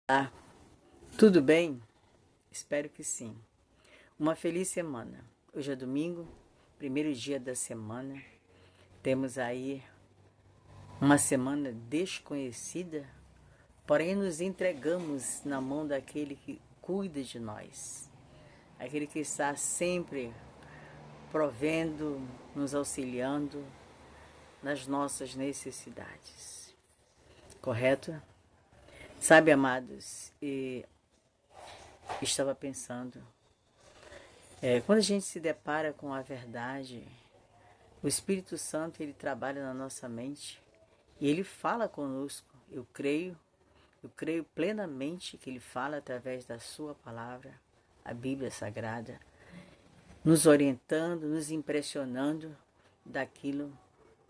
Ah, tudo bem? Espero que sim. Uma feliz semana. Hoje é domingo, primeiro dia da semana. Temos aí uma semana desconhecida, porém nos entregamos na mão daquele que cuida de nós, aquele que está sempre provendo, nos auxiliando nas nossas necessidades. Correto? Sabe, amados, e estava pensando. Quando a gente se depara com a verdade, o Espírito Santo ele trabalha na nossa mente e ele fala conosco. Eu creio plenamente que ele fala através da sua palavra, a Bíblia Sagrada, nos orientando, nos impressionando daquilo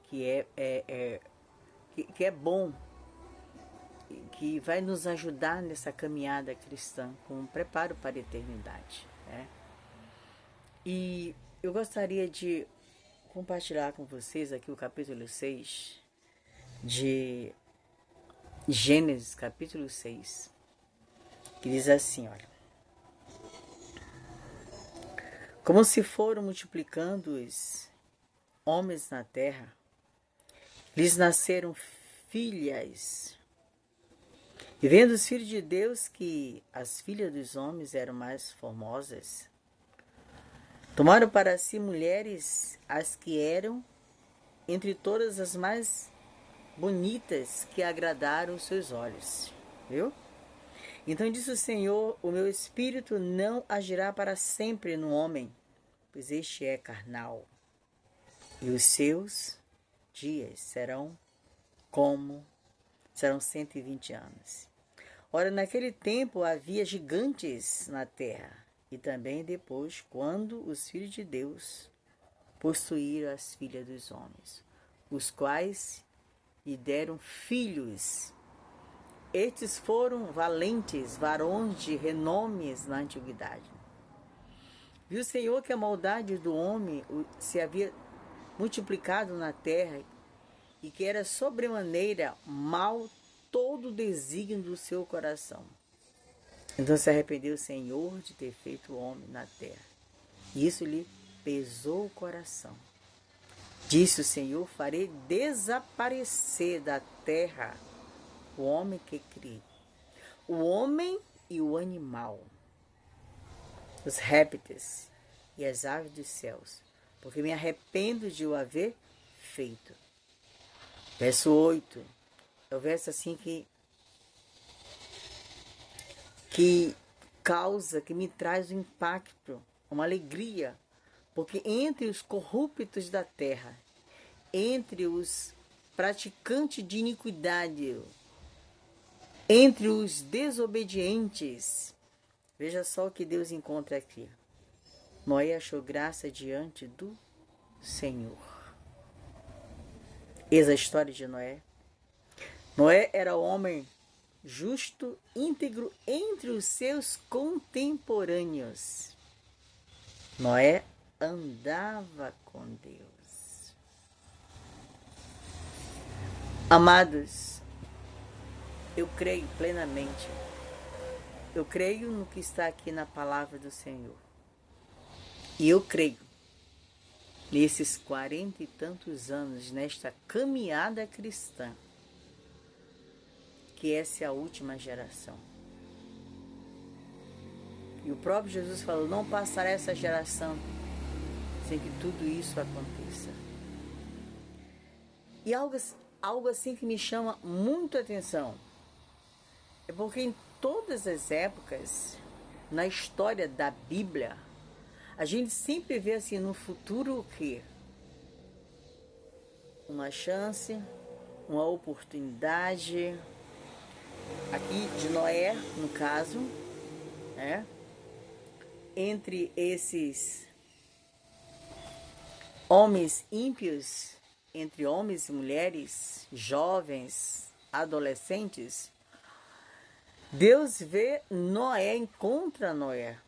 que que é bom, que vai nos ajudar nessa caminhada cristã com um preparo para a eternidade, né? E eu gostaria de compartilhar com vocês aqui o capítulo 6 de Gênesis, capítulo 6, que diz assim, olha: como se foram multiplicando os homens na terra, lhes nasceram filhas. E vendo os filhos de Deus que as filhas dos homens eram mais formosas, tomaram para si mulheres as que eram entre todas as mais bonitas que agradaram os seus olhos. Viu? Então disse o Senhor: o meu espírito não agirá para sempre no homem, pois este é carnal, e os seus dias serão 120 anos. Ora, naquele tempo havia gigantes na terra, e também depois, quando os filhos de Deus possuíram as filhas dos homens, os quais lhe deram filhos. Estes foram valentes, varões de renomes na antiguidade. Viu o Senhor que a maldade do homem se havia multiplicado na terra e que era sobremaneira mal todo o desígnio do seu coração. Então se arrependeu o Senhor de ter feito o homem na terra. E isso lhe pesou o coração. Disse o Senhor: farei desaparecer da terra o homem que criei, o homem e o animal, os répteis e as aves dos céus, porque me arrependo de o haver feito. Verso 8 é o verso assim que causa, que me traz um impacto, uma alegria, porque entre os corruptos da terra, entre os praticantes de iniquidade, entre os desobedientes, veja só o que Deus encontra aqui. Noé achou graça diante do Senhor. Eis a história de Noé. Noé era homem justo, íntegro entre os seus contemporâneos. Noé andava com Deus. Amados, eu creio plenamente. Eu creio no que está aqui na palavra do Senhor. E eu creio, nesses 40 e tantos anos, nesta caminhada cristã, que essa é a última geração. E o próprio Jesus falou: não passará essa geração sem que tudo isso aconteça. E algo assim que me chama muito a atenção é porque em todas as épocas, na história da Bíblia, a gente sempre vê assim no futuro o quê? Uma chance, uma oportunidade. Aqui de Noé, no caso, né? Entre esses homens ímpios, entre homens e mulheres, jovens, adolescentes, Deus vê Noé, encontra Noé.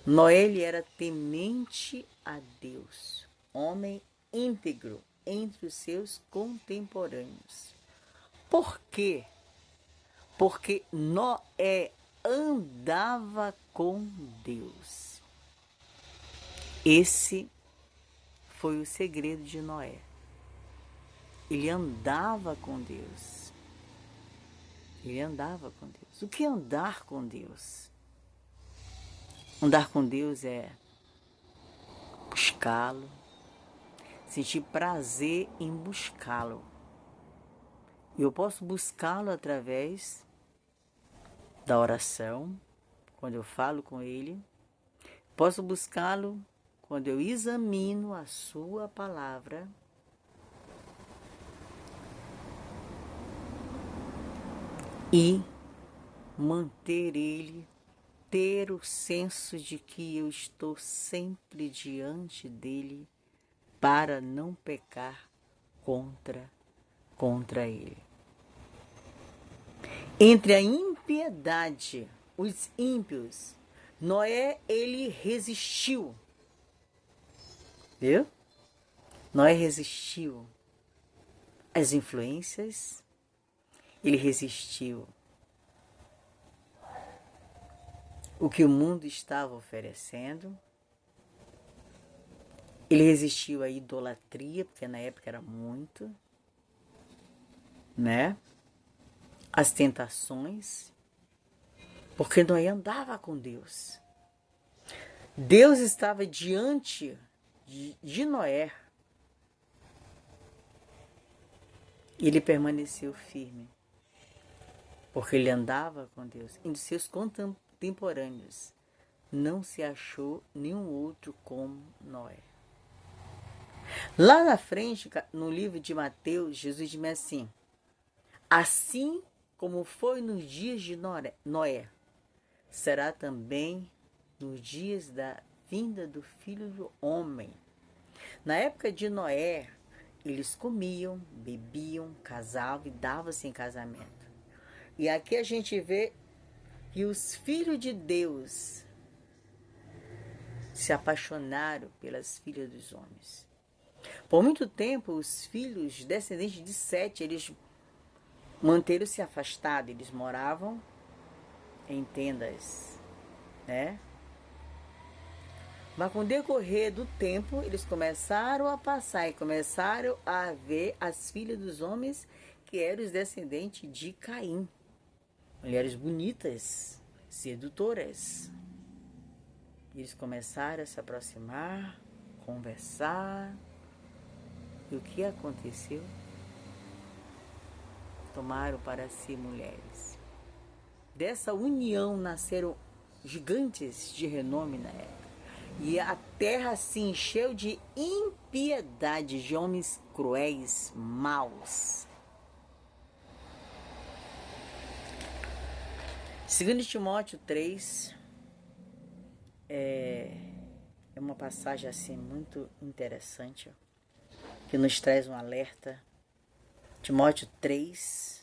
Noé ele era temente a Deus, homem íntegro entre os seus contemporâneos. Por quê? Porque Noé andava com Deus. Esse foi o segredo de Noé. Ele andava com Deus. Ele andava com Deus. O que é andar com Deus? Andar com Deus é buscá-lo, sentir prazer em buscá-lo. E eu posso buscá-lo através da oração, quando eu falo com ele. Posso buscá-lo quando eu examino a sua palavra. E manter ele, ter o senso de que eu estou sempre diante dele para não pecar contra ele. Entre a impiedade, os ímpios, Noé, ele resistiu. Viu? Noé resistiu às influências, ele resistiu o que o mundo estava oferecendo, ele resistiu à idolatria, porque na época era muito, né? As tentações, porque Noé andava com Deus. Deus estava diante de Noé. E ele permaneceu firme, porque ele andava com Deus. E dos seus contemporâneos não se achou nenhum outro como Noé. Lá na frente, no livro de Mateus, Jesus diz assim: assim como foi nos dias de Noé, será também nos dias da vinda do Filho do Homem. Na época de Noé, eles comiam, bebiam, casavam e davam-se em casamento. E aqui a gente vê que os filhos de Deus se apaixonaram pelas filhas dos homens. Por muito tempo, os filhos descendentes de Sete, eles manteram-se afastados, eles moravam em tendas, né? Mas com o decorrer do tempo, eles começaram a passar e começaram a ver as filhas dos homens que eram os descendentes de Caim. Mulheres bonitas, sedutoras. Eles começaram a se aproximar, conversar. E o que aconteceu? Tomaram para si mulheres. Dessa união nasceram gigantes de renome na época. E a terra se encheu de impiedade, de homens cruéis, maus. 2 Timóteo 3 é uma passagem assim muito interessante, que nos traz um alerta. Timóteo 3,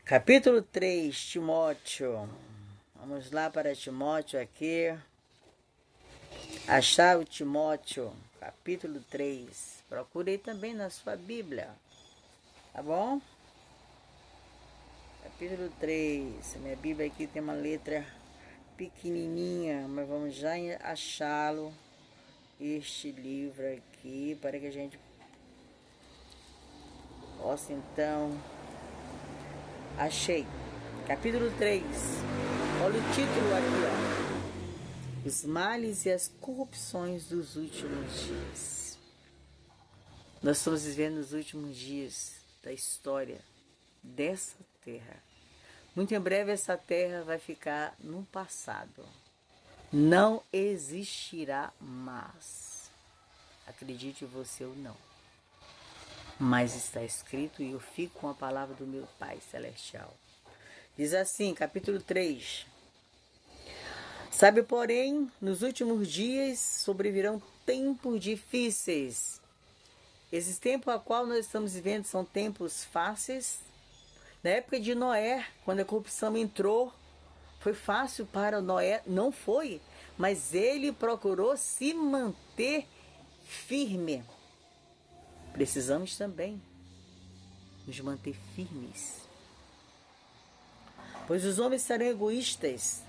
capítulo 3, Timóteo. Vamos lá para Timóteo aqui. Achar o Timóteo, capítulo 3. Procurei também na sua Bíblia. Tá bom? Capítulo 3. Minha Bíblia aqui tem uma letra pequenininha, mas vamos já achá-lo. Este livro aqui, para que a gente possa então... Achei. Capítulo 3. Olha o título aqui, ó. Os males e as corrupções dos últimos dias. Nós estamos vivendo os últimos dias da história dessa terra. Muito em breve essa terra vai ficar no passado. Não existirá mais. Acredite você ou não. Mas está escrito e eu fico com a palavra do meu Pai Celestial. Diz assim, capítulo 3. Sabe, porém, nos últimos dias sobrevirão tempos difíceis. Esses tempos a qual nós estamos vivendo são tempos fáceis. Na época de Noé, quando a corrupção entrou, foi fácil para Noé? Não foi, mas ele procurou se manter firme. Precisamos também nos manter firmes. Pois os homens serão egoístas,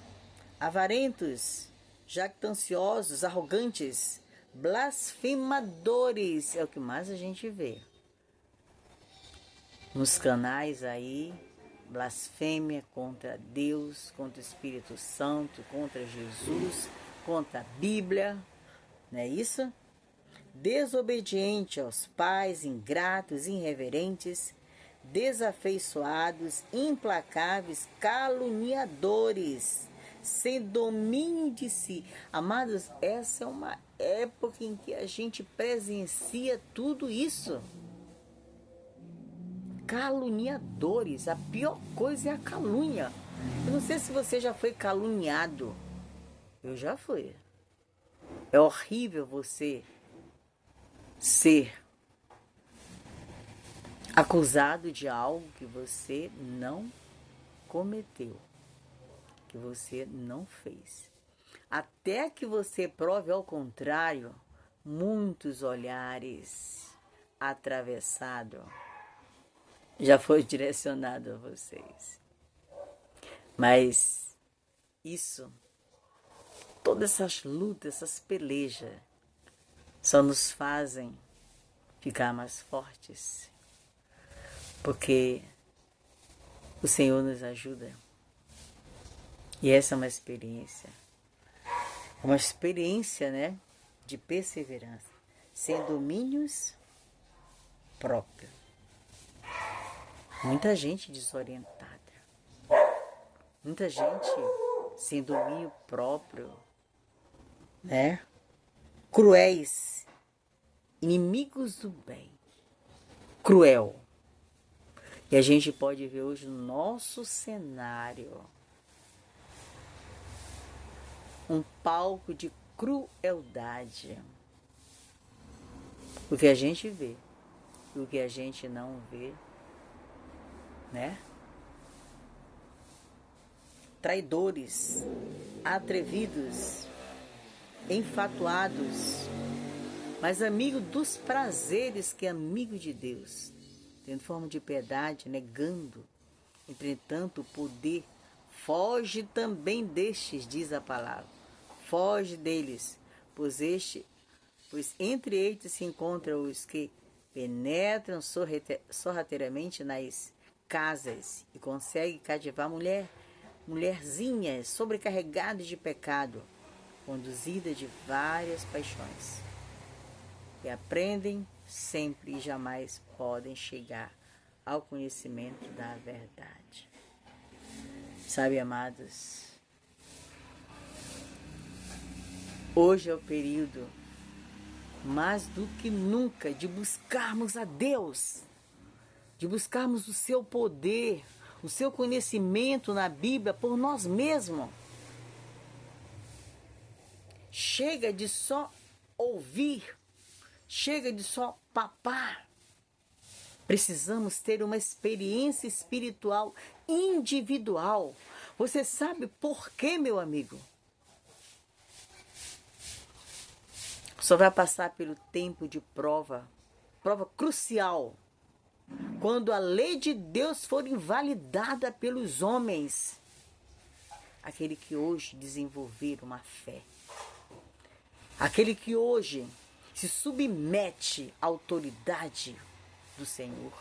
avarentos, jactanciosos, arrogantes, blasfemadores. É o que mais a gente vê nos canais aí. Blasfêmia contra Deus, contra o Espírito Santo, contra Jesus, contra a Bíblia, não é isso? Desobediente aos pais, ingratos, irreverentes, desafeiçoados, implacáveis, caluniadores, sem domínio de si. Amados, essa é uma época em que a gente presencia tudo isso. Caluniadores, a pior coisa é a calúnia. Eu não sei se você já foi caluniado. Eu já fui. É horrível você ser acusado de algo que você não cometeu, que você não fez. Até que você prove ao contrário, muitos olhares atravessados já foi direcionado a vocês. Mas isso, todas essas lutas, essas pelejas, só nos fazem ficar mais fortes. Porque o Senhor nos ajuda. E essa é uma experiência. Uma experiência, né, de perseverança. Sem domínios próprios. Muita gente desorientada. Muita gente sem domínio próprio, né? Cruéis. Inimigos do bem. Cruel. E a gente pode ver hoje no nosso cenário um palco de crueldade. O que a gente vê e o que a gente não vê, né? Traidores, atrevidos, enfatuados, mas amigo dos prazeres que é amigo de Deus, tendo forma de piedade, negando, entretanto, o poder. Foge também destes, diz a palavra. Foge deles, pois entre estes se encontram os que penetram sorrateiramente nas casas e conseguem cativar mulherzinhas sobrecarregadas de pecado, conduzidas de várias paixões, e aprendem sempre e jamais podem chegar ao conhecimento da verdade. Sabe, amados, hoje é o período mais do que nunca de buscarmos a Deus, de buscarmos o seu poder, o seu conhecimento na Bíblia por nós mesmos. Chega de só ouvir, chega de só papar. Precisamos ter uma experiência espiritual individual. Você sabe por quê, meu amigo? Só vai passar pelo tempo de prova crucial, quando a lei de Deus for invalidada pelos homens. Aquele que hoje desenvolver uma fé, aquele que hoje se submete à autoridade do Senhor,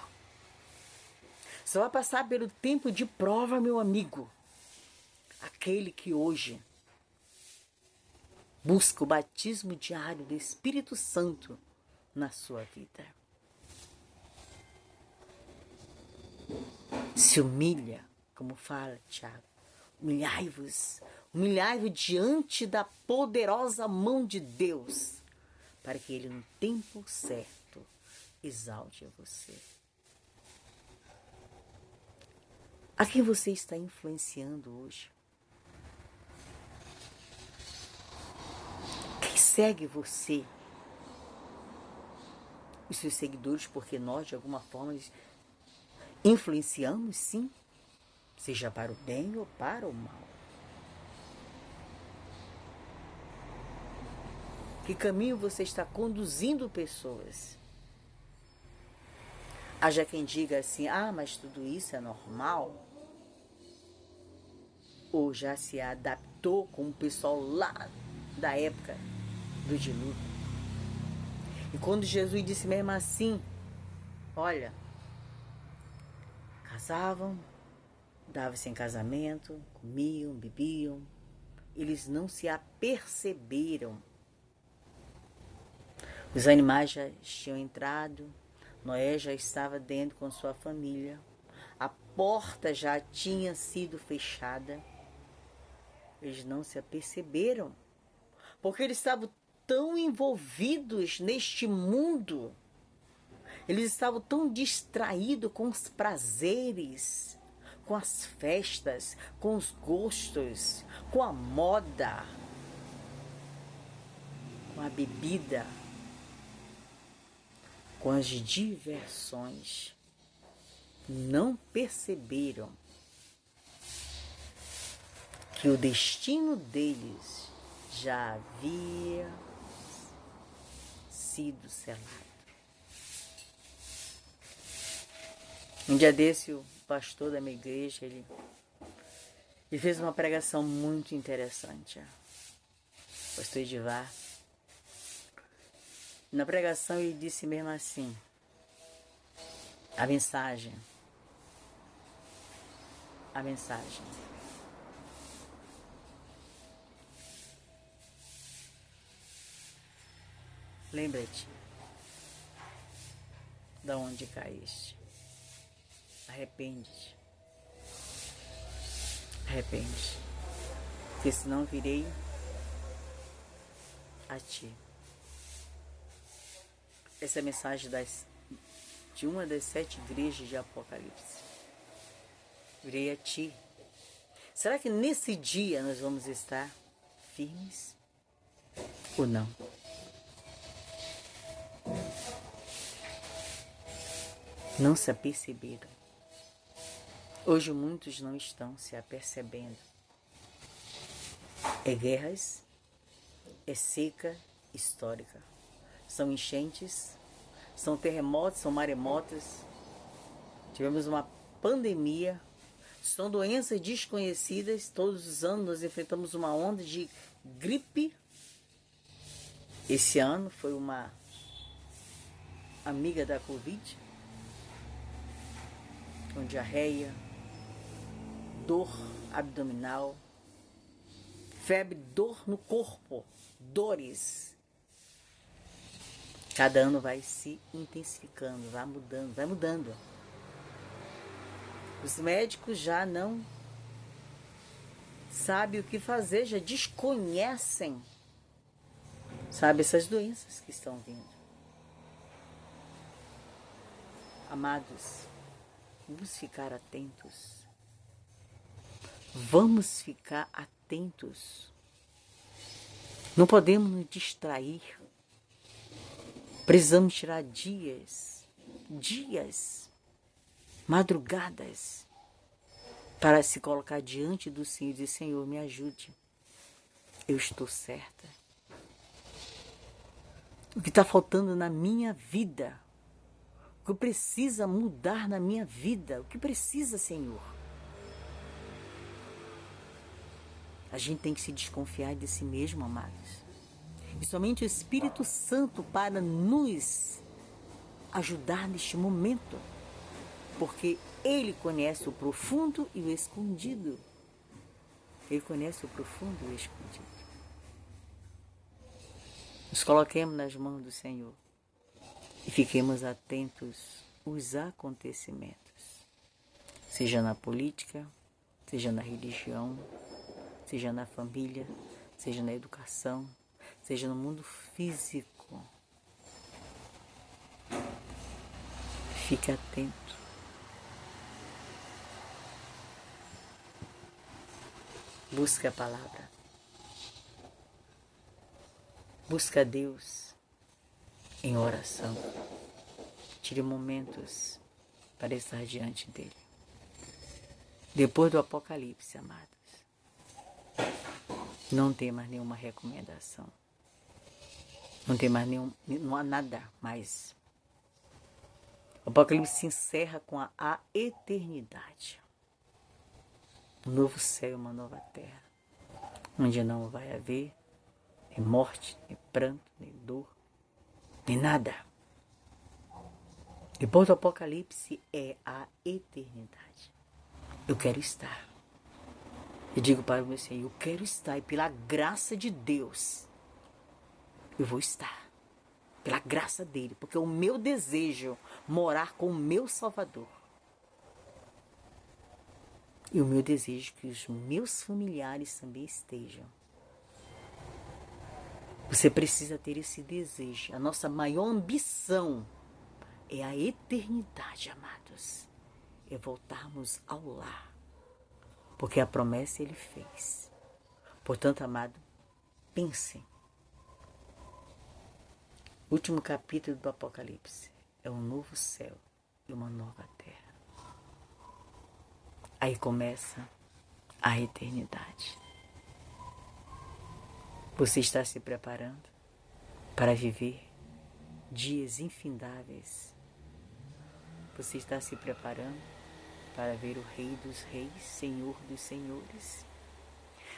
só vai passar pelo tempo de prova, meu amigo, aquele que hoje busca o batismo diário do Espírito Santo na sua vida. Se humilha, como fala Tiago, humilhai-vos diante da poderosa mão de Deus, para que Ele no tempo certo exalte você. A quem você está influenciando hoje? Quem segue você? Os seus seguidores, porque nós, de alguma forma, influenciamos, sim, seja para o bem ou para o mal. Que caminho você está conduzindo pessoas? Haja quem diga assim, mas tudo isso é normal. Ou já se adaptou com o pessoal lá da época do dilúvio. E quando Jesus disse mesmo assim, olha, casavam, davam-se em casamento, comiam, bebiam, eles não se aperceberam. Os animais já tinham entrado, Noé já estava dentro com sua família, a porta já tinha sido fechada. Eles não se aperceberam, porque eles estavam tão envolvidos neste mundo, eles estavam tão distraídos com os prazeres, com as festas, com os gostos, com a moda, com a bebida, com as diversões. Não perceberam que o destino deles já havia sido selado. Um dia desse, o pastor da minha igreja, ele fez uma pregação muito interessante. O pastor Edivar. Na pregação ele disse mesmo assim, a mensagem. Lembra-te de onde caíste. Arrepende-te. Porque senão virei a ti. Essa é a mensagem de uma das 7 igrejas de Apocalipse. Virei a ti. Será que nesse dia nós vamos estar firmes ou não? Não se aperceberam. Hoje muitos não estão se apercebendo. É guerras, é seca histórica. São enchentes, são terremotos, são maremotos. Tivemos uma pandemia, são doenças desconhecidas. Todos os anos nós enfrentamos uma onda de gripe. Esse ano foi uma amiga da Covid, com diarreia, dor abdominal, febre, dor no corpo, dores. Cada ano vai se intensificando, vai mudando. Os médicos já não sabem o que fazer, já desconhecem, sabe, essas doenças que estão vindo. Amados, vamos ficar atentos. Vamos ficar atentos. Não podemos nos distrair. Precisamos tirar dias, madrugadas, para se colocar diante do Senhor e dizer, Senhor, me ajude. Eu estou certa. O que está faltando na minha vida? O que precisa mudar na minha vida? O que precisa, Senhor? A gente tem que se desconfiar de si mesmo, amados. E somente o Espírito Santo para nos ajudar neste momento. Porque Ele conhece o profundo e o escondido. Ele conhece o profundo e o escondido. Nos coloquemos nas mãos do Senhor. E fiquemos atentos aos acontecimentos. Seja na política, seja na religião, seja na família, seja na educação, seja no mundo físico. Fique atento. Busque a palavra. Busque a Deus em oração. Tire momentos para estar diante dele. Depois do Apocalipse, amados, não tem mais nenhuma recomendação. Não há nada mais. O Apocalipse se encerra com a eternidade. Um novo céu e uma nova terra, onde não vai haver nem morte, nem pranto, nem dor, nem nada. Depois do Apocalipse é a eternidade. Eu quero estar. Eu digo para o meu Senhor, eu quero estar e pela graça de Deus, eu vou estar. Pela graça dele, porque é o meu desejo morar com o meu Salvador. E o meu desejo é que os meus familiares também estejam. Você precisa ter esse desejo. A nossa maior ambição é a eternidade, amados. É voltarmos ao lar. Porque a promessa ele fez. Portanto, amado, pensem. O último capítulo do Apocalipse é um novo céu e uma nova terra. Aí começa a eternidade. Você está se preparando para viver dias infindáveis. Você está se preparando para ver o Rei dos Reis, Senhor dos Senhores.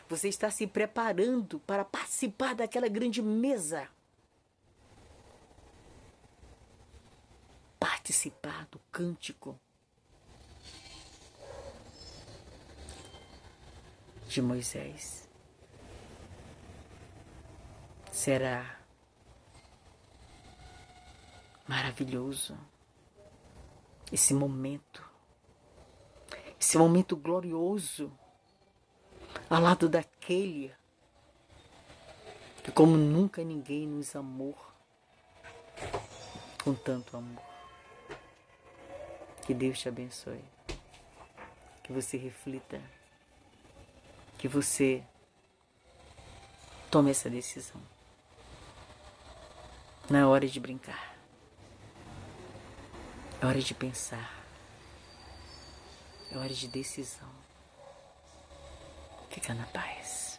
Você está se preparando para participar daquela grande mesa. Participar do cântico de Moisés. Será maravilhoso esse momento glorioso, ao lado daquele que como nunca ninguém nos amou com tanto amor. Que Deus te abençoe, que você reflita, que você tome essa decisão. Não é hora de brincar, é hora de pensar, é hora de decisão. Fica na paz.